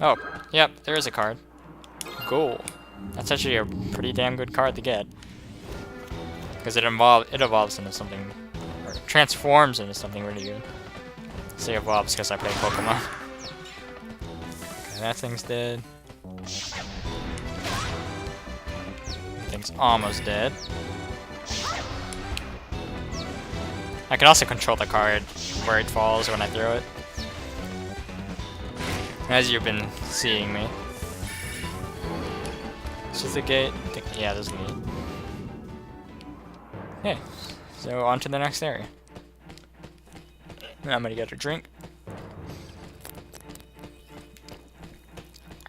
Oh, yep, there is a card. Cool. That's actually a pretty damn good card to get. Because it evolves into something, or transforms into something really good. Say evolves because I play Pokemon. Okay, that thing's dead. That thing's almost dead. I can also control the card where it falls when I throw it. As you've been seeing me. This is the gate. Yeah, this is the gate. Okay, so on to the next area. I'm gonna get a drink.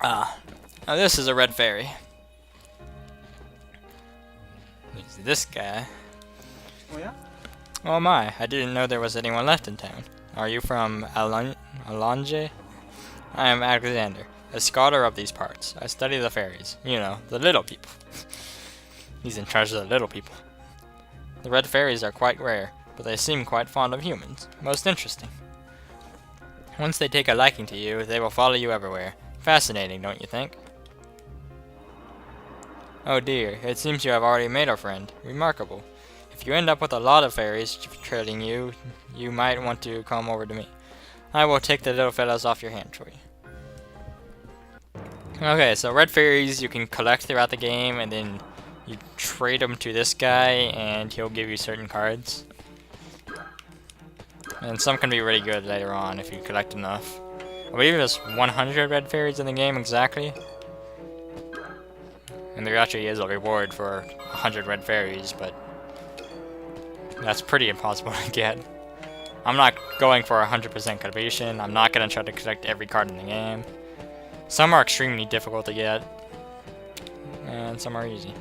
Now this is a red fairy. It's this guy. Oh yeah? Oh my, I didn't know there was anyone left in town. Are you from Alonge? I am Alexander, a scholar of these parts. I study the fairies. You know, the little people. He's in charge of the little people. The red fairies are quite rare, but they seem quite fond of humans. Most interesting. Once they take a liking to you, they will follow you everywhere. Fascinating, don't you think? Oh dear, it seems you have already made a friend. Remarkable. If you end up with a lot of fairies trailing you, you might want to come over to me. I will take the little fellows off your hand for you. Okay, so red fairies you can collect throughout the game, and then you trade them to this guy, and he'll give you certain cards. And some can be really good later on if you collect enough. I believe there's 100 red fairies in the game exactly. And there actually is a reward for 100 red fairies, but that's pretty impossible to get. I'm not going for 100% completion. I'm not going to try to collect every card in the game. Some are extremely difficult to get, and some are easy.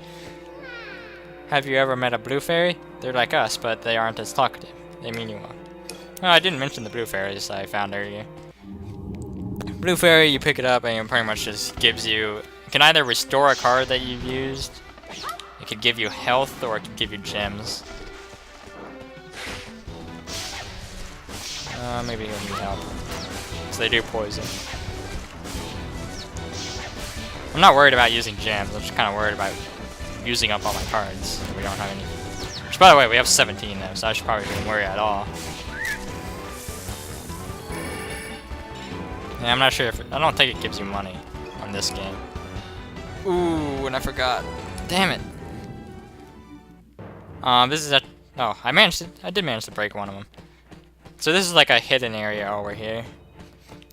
Have you ever met a blue fairy? They're like us, but they aren't as talkative. They mean you well. Well, I didn't mention the blue fairies I found earlier. Blue fairy, you pick it up and it pretty much just gives you... It can either restore a card that you've used, it could give you health, or it could give you gems. Maybe he'll need help. Because they do poison. I'm not worried about using gems, I'm just kind of worried about using up all my cards. We don't have any. Which, by the way, we have 17 now, so I should probably shouldn't worry at all. Yeah, I'm not sure if... I don't think it gives you money on this game. Ooh, and I forgot. Damn it. This is a... Oh, I did manage to break one of them. So this is like a hidden area over here,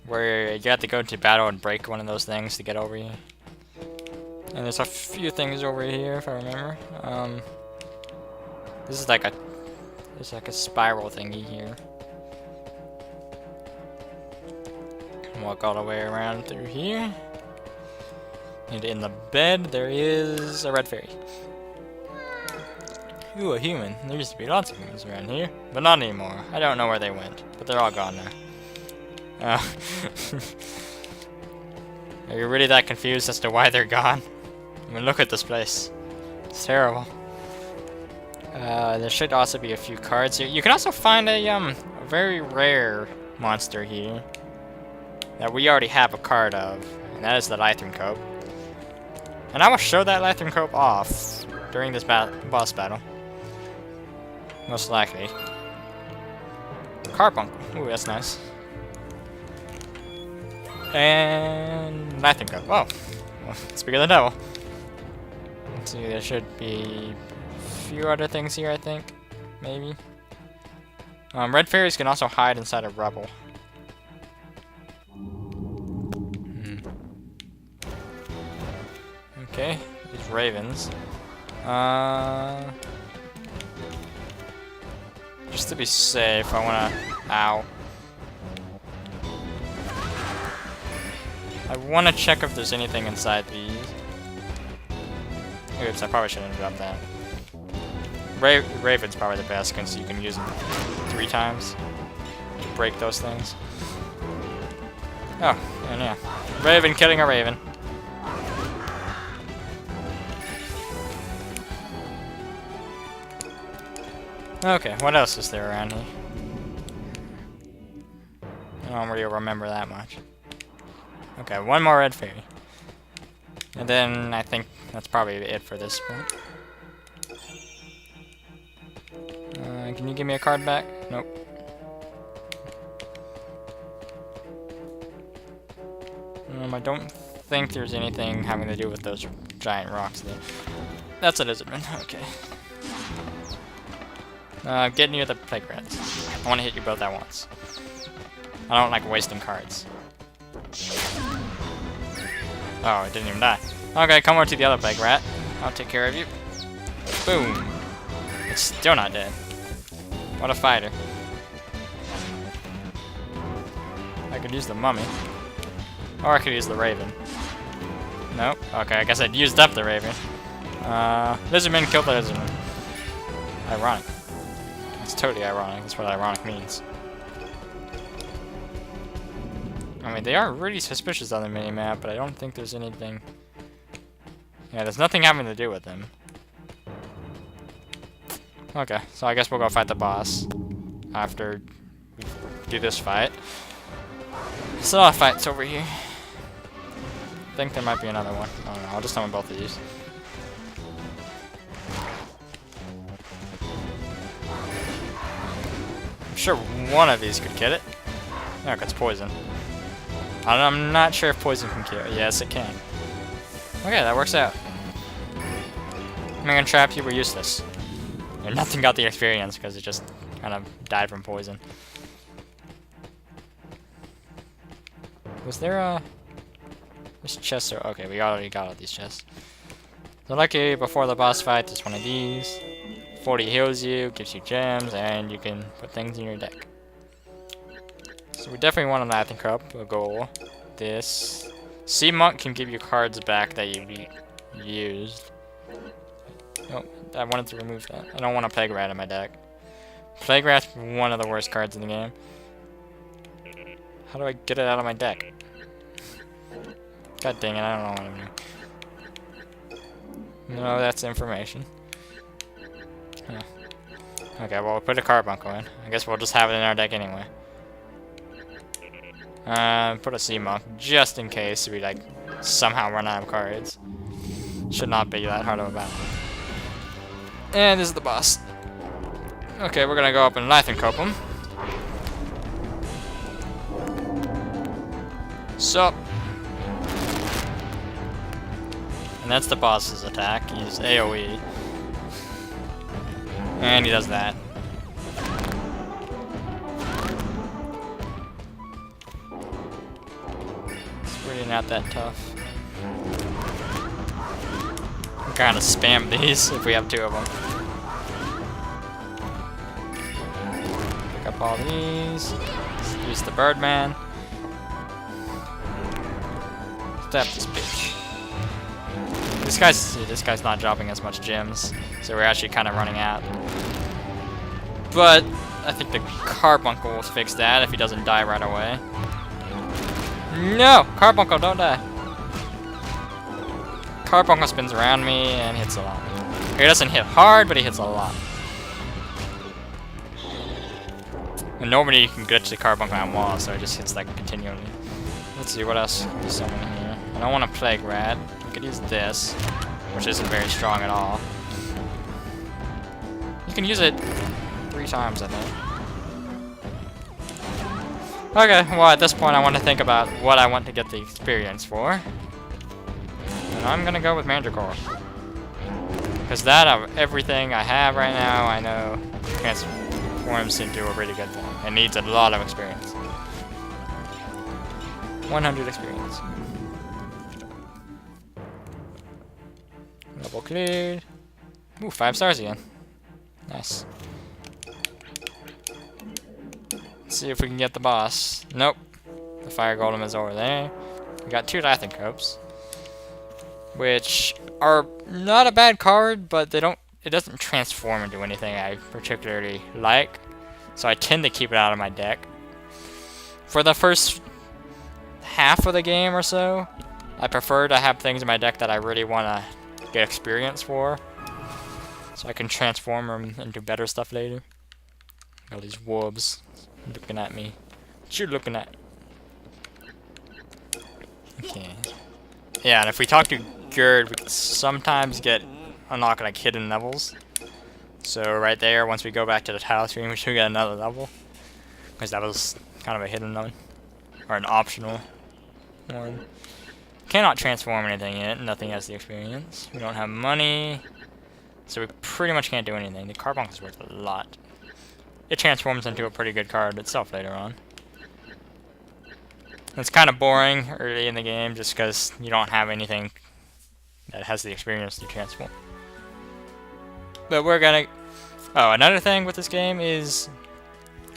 where you have to go to battle and break one of those things to get over here. And there's a few things over here, if I remember. This is like a... There's like a spiral thingy here. Walk all the way around through here. And in the bed, there is a red fairy. Ooh, a human. There used to be lots of humans around here, but not anymore. I don't know where they went, but they're all gone now. Are you really that confused as to why they're gone? I mean, look at this place. It's terrible. There should also be a few cards here. You can also find a very rare monster here that we already have a card of, and that is the Lythrancope. And I will show that Lythrancope off during this boss battle. Most likely. Carbuncle. Ooh, that's nice. And Lythrancope. Oh, well, speak of the devil. Let's see, there should be a few other things here, I think. Maybe. Red fairies can also hide inside a rubble. Okay, these ravens. Just to be safe, I wanna... Ow. I wanna check if there's anything inside these. Oops, I probably shouldn't have done that. Raven's probably the best, because you can use them 3 times to break those things. Oh, and yeah. Raven killing a raven. Okay, what else is there around here? I don't really remember that much. Okay, one more red fairy. And then I think that's probably it for this point. Can you give me a card back? Nope. I don't think there's anything having to do with those giant rocks there. That's a lizardman. Okay. Get near the plague rats. I want to hit you both at once. I don't like wasting cards. Oh, it didn't even die. Okay, come over to the other plague rat. I'll take care of you. Boom. It's still not dead. What a fighter. I could use the mummy. Or I could use the raven. Nope. Okay, I guess I'd used up the raven. Lizardman killed the lizardman. Ironic. It's totally ironic. That's what ironic means. I mean, they are really suspicious on the minimap, but I don't think there's anything... Yeah, there's nothing having to do with them. Okay, so I guess we'll go fight the boss after we do this fight. There's a lot of fights over here. I think there might be another one. I don't know, I'll just summon both of these. I'm sure one of these could get it. No, it's poison. I'm not sure if poison can kill it. Yes, it can. Okay, that works out. I'm gonna trap you, we're useless. And nothing got the experience because it just kind of died from poison. Was there a... This chest are... Okay, we already got all these chests. So lucky, before the boss fight, there's one of these. 40 heals you, gives you gems, and you can put things in your deck. So we definitely want an Latin Cup, a goal. This. Sea Monk can give you cards back that you used. Oh, I wanted to remove that. I don't want a Plague Rat in my deck. Plague Rat's one of the worst cards in the game. How do I get it out of my deck? God dang it, I don't know what I'm doing. No, that's information. Huh. Okay, well, we'll put a Carbuncle in. I guess we'll just have it in our deck anyway. Put a Sea Monk, just in case we, like, somehow run out of cards. Should not be that hard of a battle. And this is the boss. Okay, we're gonna go up and Lythancope him. So. And that's the boss's attack. He's AoE. And he does that. It's really not that tough. We kind of spam these if we have two of them. Pick up all these. Use the Birdman. Stab this bitch. This guy's not dropping as much gems, so we're actually kind of running out. But I think the Carbuncle will fix that if he doesn't die right away. No! Carbuncle, don't die. Carbuncle spins around me and hits a lot. He doesn't hit hard, but he hits a lot. And nobody can get to the Carbuncle on wall, so it just hits like continually. Let's see what else can we summon here. I don't want a Plague Rat. We could use this, which isn't very strong at all. You can use it 3 times, I think. Okay, well at this point I want to think about what I want to get the experience for. And I'm gonna go with Mandracore. Because that of everything I have right now, I know transforms into a really good thing. It needs a lot of experience. 100 experience. Level cleared. Ooh, 5 stars again. Nice. Let's see if we can get the boss. Nope. The Fire Golem is over there. We got 2 Lythancopes, which are not a bad card, but it doesn't transform into anything I particularly like. So I tend to keep it out of my deck. For the first half of the game or so, I prefer to have things in my deck that I really want to get experience for, so I can transform them into better stuff later. All these wolves looking at me. What you looking at? Okay. Yeah, and if we talk to Gerd, we can sometimes unlock like hidden levels. So right there, once we go back to the tile screen, we should get another level. Because that was kind of a hidden one. Or an optional one. Cannot transform anything yet. Nothing has the experience. We don't have money. So we pretty much can't do anything. The Carbonk is worth a lot. It transforms into a pretty good card itself later on. It's kind of boring early in the game just because you don't have anything that has the experience to transform. But we're gonna... Oh, another thing with this game is...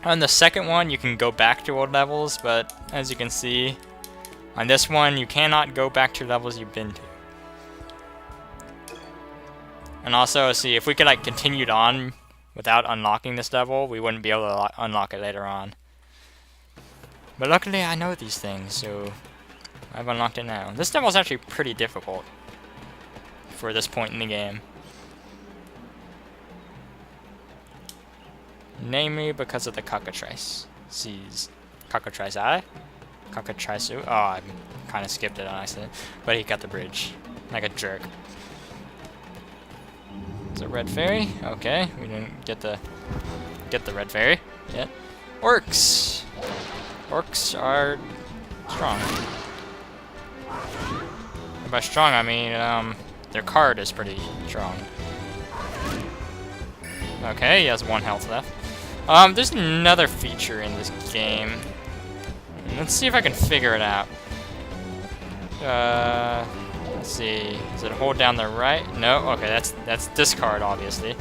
On the second one, you can go back to old levels, but as you can see, on this one, you cannot go back to levels you've been to. And also, see, if we could like continued on without unlocking this level, we wouldn't be able to unlock it later on. But luckily, I know these things, so I've unlocked it now. This level is actually pretty difficult for this point in the game. Namely because of the cockatrice. Sees cockatrice eye? Cockatrice. Oh, I kind of skipped it on accident. But he got the bridge. Like a jerk. It's a red fairy. Okay, we didn't get the red fairy yet. Orcs! Orcs are strong. And by strong, I mean, their card is pretty strong. Okay, he has 1 health left. There's another feature in this game. Let's see if I can figure it out. Let's see. Is it hold down the right? No. Okay, that's discard, obviously.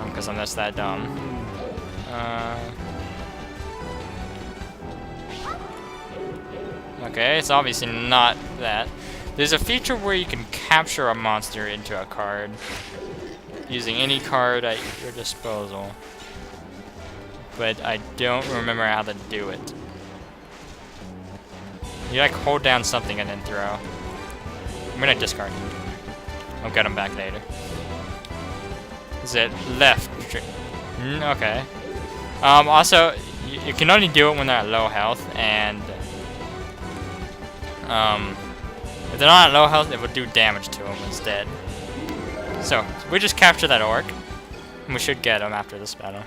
Because I'm just that dumb. Okay, it's obviously not that. There's a feature where you can capture a monster into a card using any card at your disposal. But I don't remember how to do it. You like hold down something and then throw. I'm gonna discard him. I'll get him back later. Is it left? Okay. Also, you can only do it when they're at low health, and if they're not at low health, it would do damage to them instead. So we just capture that orc, and we should get him after this battle.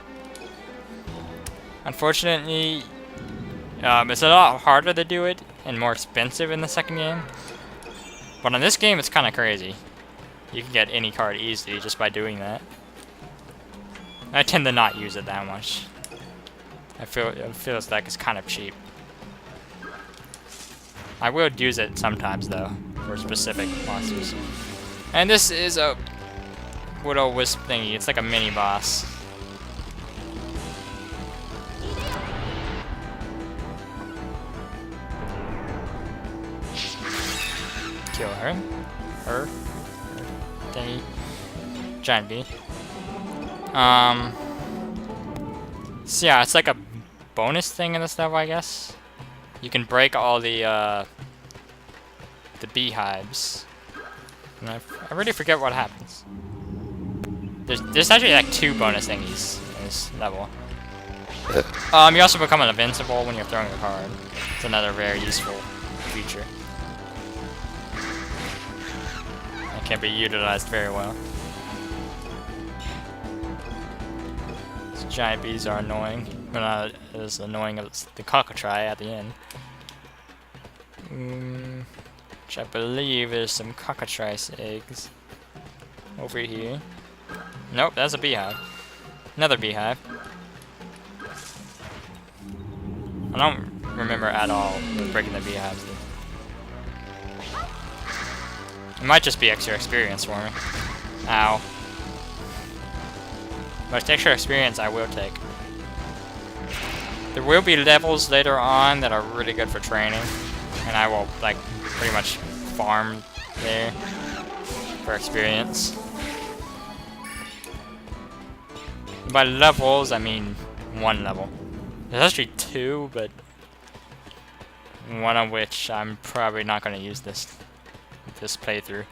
Unfortunately, it's a lot harder to do it and more expensive in the second game. But in this game, it's kind of crazy. You can get any card easily just by doing that. I tend to not use it that much. It feels like it's kind of cheap. I will use it sometimes though, for specific monsters. And this is a Widow Wisp thingy. It's like a mini boss. Kill her. Her thingy. Giant bee. So yeah, it's like a bonus thing in this level, I guess. You can break all the beehives. And I already forget what happens. There's actually like 2 bonus thingies in this level. You also become invincible when you're throwing a card. It's another very useful feature. It can be utilized very well. These giant bees are annoying, but not as annoying as the cockatrice at the end. Which I believe is some cockatrice eggs over here. Nope, that's a beehive. Another beehive. I don't remember at all breaking the beehives. It might just be extra experience for me. Ow. But extra experience I will take. There will be levels later on that are really good for training. And I will, like, pretty much farm there for experience. By levels, I mean 1 level. There's actually 2, but one of which I'm probably not going to use this playthrough.